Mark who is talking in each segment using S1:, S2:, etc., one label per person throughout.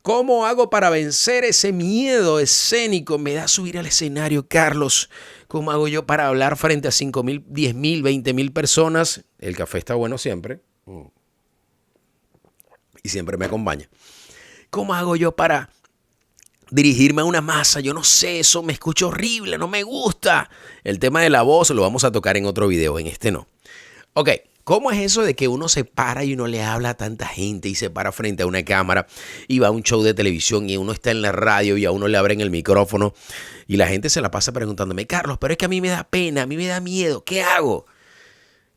S1: ¿Cómo hago para vencer ese miedo escénico? Me da subir al escenario, Carlos. ¿Cómo hago yo para hablar frente a 5,000, 10,000, 20,000 personas? El café está bueno siempre. Y siempre me acompaña. ¿Cómo hago yo para dirigirme a una masa? Yo no sé, eso me escucho horrible, no me gusta. El tema de la voz lo vamos a tocar en otro video, en este no. Ok. ¿Cómo es eso de que uno se para y uno le habla a tanta gente y se para frente a una cámara y va a un show de televisión y uno está en la radio y a uno le abren el micrófono y la gente se la pasa preguntándome, Carlos, pero es que a mí me da pena, a mí me da miedo, ¿qué hago?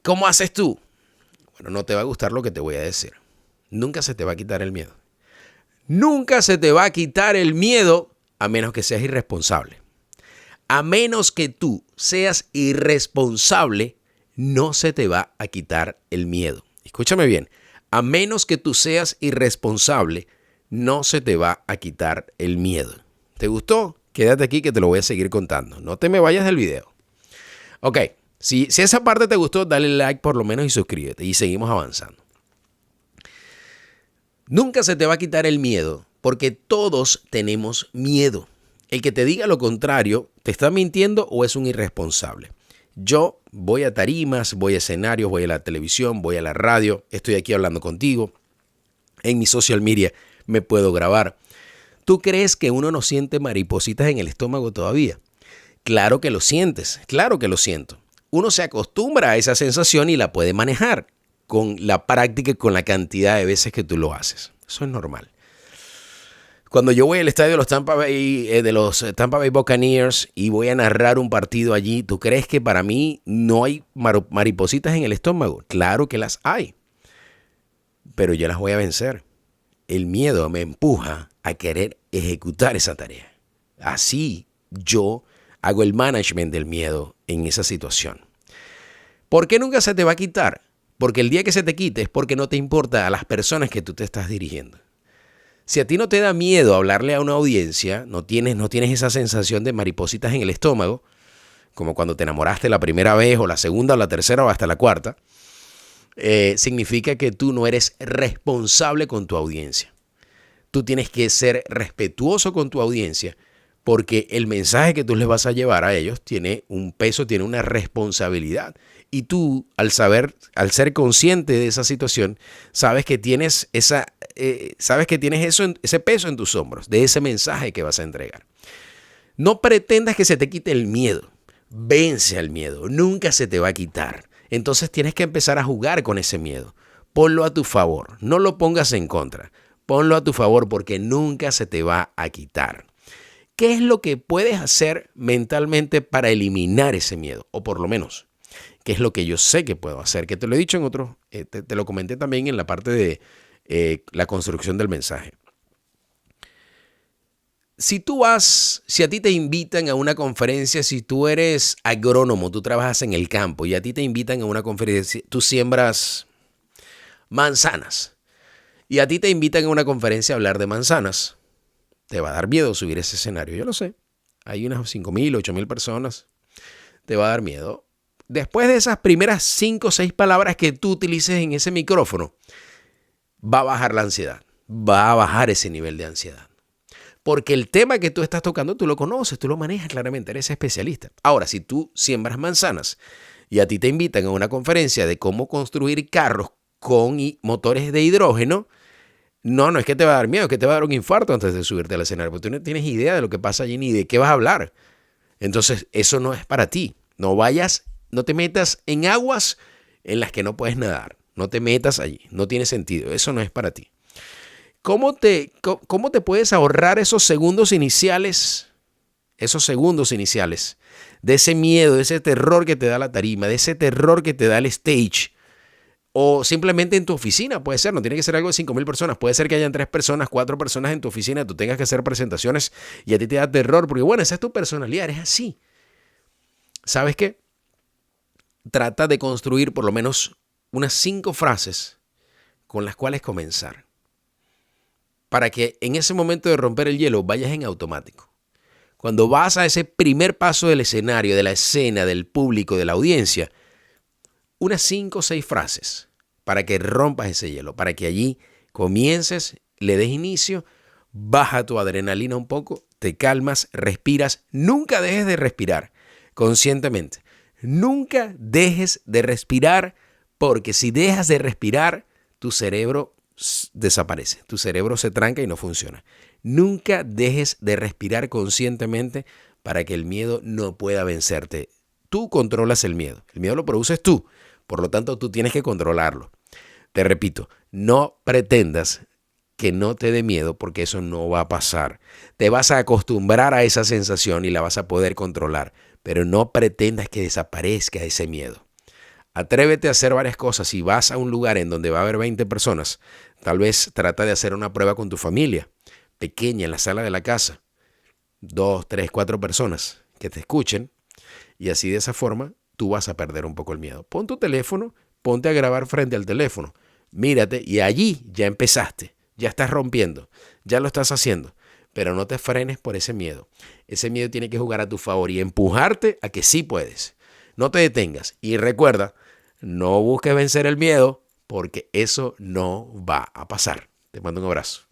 S1: ¿Cómo haces tú? Bueno, no te va a gustar lo que te voy a decir. Nunca se te va a quitar el miedo. Nunca se te va a quitar el miedo a menos que seas irresponsable. A menos que tú seas irresponsable, no se te va a quitar el miedo. Escúchame bien, a menos que tú seas irresponsable, no se te va a quitar el miedo. ¿Te gustó? Quédate aquí que te lo voy a seguir contando. No te me vayas del video. Ok, si esa parte te gustó, dale like por lo menos y suscríbete y seguimos avanzando. Nunca se te va a quitar el miedo porque todos tenemos miedo. El que te diga lo contrario, ¿te está mintiendo o es un irresponsable? Yo voy a tarimas, voy a escenarios, voy a la televisión, voy a la radio, estoy aquí hablando contigo. En mi social media me puedo grabar. ¿Tú crees que uno no siente maripositas en el estómago todavía? Claro que lo sientes, claro que lo siento. Uno se acostumbra a esa sensación y la puede manejar con la práctica y con la cantidad de veces que tú lo haces. Eso es normal. Cuando yo voy al estadio de los Tampa Bay Buccaneers y voy a narrar un partido allí, ¿tú crees que para mí no hay maripositas en el estómago? Claro que las hay, pero yo las voy a vencer. El miedo me empuja a querer ejecutar esa tarea. Así yo hago el management del miedo en esa situación. ¿Por qué nunca se te va a quitar? Porque el día que se te quite es porque no te importa a las personas que tú te estás dirigiendo. Si a ti no te da miedo hablarle a una audiencia, no tienes esa sensación de maripositas en el estómago, como cuando te enamoraste la primera vez o la segunda o la tercera o hasta la cuarta, significa que tú no eres responsable con tu audiencia. Tú tienes que ser respetuoso con tu audiencia porque el mensaje que tú les vas a llevar a ellos tiene un peso, tiene una responsabilidad. Y tú, al ser consciente de esa situación, sabes que tienes ese peso en tus hombros, de ese mensaje que vas a entregar. No pretendas que se te quite el miedo. Vence al miedo. Nunca se te va a quitar. Entonces tienes que empezar a jugar con ese miedo. Ponlo a tu favor. No lo pongas en contra. Ponlo a tu favor porque nunca se te va a quitar. ¿Qué es lo que puedes hacer mentalmente para eliminar ese miedo? O por lo menos, ¿qué es lo que yo sé que puedo hacer? Que te lo he dicho en otros, te lo comenté también en la parte de la construcción del mensaje. Si a ti te invitan a una conferencia, si tú eres agrónomo, tú trabajas en el campo y a ti te invitan a una conferencia, tú siembras manzanas y a ti te invitan a una conferencia a hablar de manzanas, te va a dar miedo subir ese escenario, yo lo sé. Hay unas 5,000, 8,000 personas, te va a dar miedo. Después de esas primeras 5 o 6 palabras que tú utilices en ese micrófono, va a bajar la ansiedad, va a bajar ese nivel de ansiedad. Porque el tema que tú estás tocando, tú lo conoces, tú lo manejas claramente, eres especialista. Ahora, si tú siembras manzanas y a ti te invitan a una conferencia de cómo construir carros con motores de hidrógeno, no es que te va a dar miedo, es que te va a dar un infarto antes de subirte al escenario, porque tú no tienes idea de lo que pasa allí ni de qué vas a hablar. Entonces, eso no es para ti. No te metas en aguas en las que no puedes nadar. No te metas allí, no tiene sentido, eso no es para ti. ¿Cómo te puedes ahorrar esos segundos iniciales de ese miedo, de ese terror que te da la tarima, de ese terror que te da el stage? O simplemente en tu oficina, puede ser, no tiene que ser algo de 5,000 personas, puede ser que hayan 3 personas, 4 personas en tu oficina, tú tengas que hacer presentaciones y a ti te da terror, porque bueno, esa es tu personalidad, eres así. ¿Sabes qué? Trata de construir por lo menos unas 5 frases con las cuales comenzar, para que en ese momento de romper el hielo vayas en automático. Cuando vas a ese primer paso del escenario, de la escena, del público, de la audiencia, unas 5 o 6 frases para que rompas ese hielo, para que allí comiences, le des inicio, baja tu adrenalina un poco, te calmas, respiras. Nunca dejes de respirar conscientemente. Nunca dejes de respirar, porque si dejas de respirar, tu cerebro desaparece. Tu cerebro se tranca y no funciona. Nunca dejes de respirar conscientemente para que el miedo no pueda vencerte. Tú controlas el miedo. El miedo lo produces tú. Por lo tanto, tú tienes que controlarlo. Te repito, no pretendas que no te dé miedo, porque eso no va a pasar. Te vas a acostumbrar a esa sensación y la vas a poder controlar, pero no pretendas que desaparezca ese miedo. Atrévete a hacer varias cosas. Si vas a un lugar en donde va a haber 20 personas, tal vez trata de hacer una prueba con tu familia, pequeña, en la sala de la casa. 2, 3, 4 personas que te escuchen, y así de esa forma tú vas a perder un poco el miedo. Pon tu teléfono, ponte a grabar frente al teléfono, mírate y allí ya empezaste, ya estás rompiendo, ya lo estás haciendo, pero no te frenes por ese miedo. Ese miedo tiene que jugar a tu favor y empujarte a que sí puedes. No te detengas y recuerda, no busques vencer el miedo, porque eso no va a pasar. Te mando un abrazo.